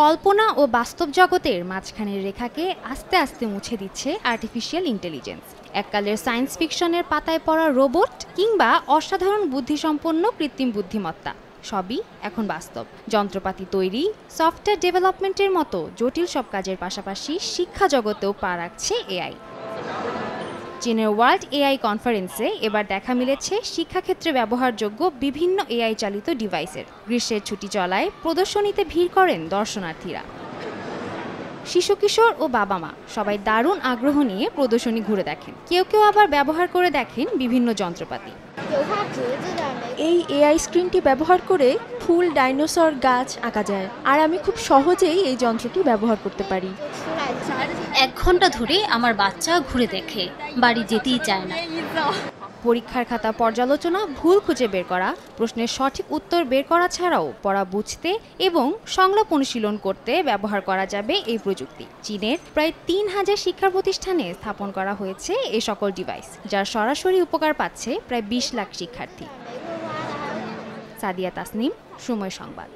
কল্পনা ও বাস্তব জগতের মাঝখানের রেখাকে আস্তে আস্তে মুছে দিচ্ছে আর্টিফিশিয়াল ইন্টেলিজেন্স। এককালের সায়েন্স ফিকশনের পাতায় পড়া রোবট কিংবা অসাধারণ বুদ্ধিসম্পন্ন কৃত্রিম বুদ্ধিমত্তা সবই এখন বাস্তব। যন্ত্রপাতি তৈরি, সফটওয়্যার ডেভেলপমেন্টের মতো জটিল সব কাজের পাশাপাশি শিক্ষা জগতেও পা রাখছে এআই। চীনের ওয়ার্ল্ড এআই কনফারেন্সে এবার দেখা মিলেছে শিক্ষাক্ষেত্রে ব্যবহারযোগ্য বিভিন্ন এআই চালিত ডিভাইসের। গ্রীষ্মের ছুটি চলায় প্রদর্শনীতে ভিড় করেন দর্শনার্থীরা। শিশু কিশোর ও বাবা মা সবাই দারুণ আগ্রহ নিয়ে প্রদর্শনী ঘুরে দেখেন। কেউ কেউ আবার ব্যবহার করে দেখেন বিভিন্ন যন্ত্রপাতি। এই এআই স্ক্রিনটি ব্যবহার করে ফুল, ডাইনোসর, গাছ আঁকা যায়, আর আমি খুব সহজেই এই যন্ত্রটি ব্যবহার করতে পারি। 1 ঘন্টা ধরে আমার বাচ্চা ঘুরে দেখে, বাড়ি যেতেই চায় না। পরীক্ষার খাতা পর্যালোচনা, ভুল খুঁজে বের করা, প্রশ্নের সঠিক উত্তর বের করা ছাড়াও পড়া বুঝতে এবং সংলাপ অনুশীলন করতে ব্যবহার করা যাবে এই প্রযুক্তি। চীনের প্রায় 3000 শিক্ষা প্রতিষ্ঠানে স্থাপন করা হয়েছে এ সকল ডিভাইস, যার সরাসরি উপকার পাচ্ছে প্রায় 20 লাখ শিক্ষার্থী। সাদিয়া তাসনিম, সময় সংবাদ।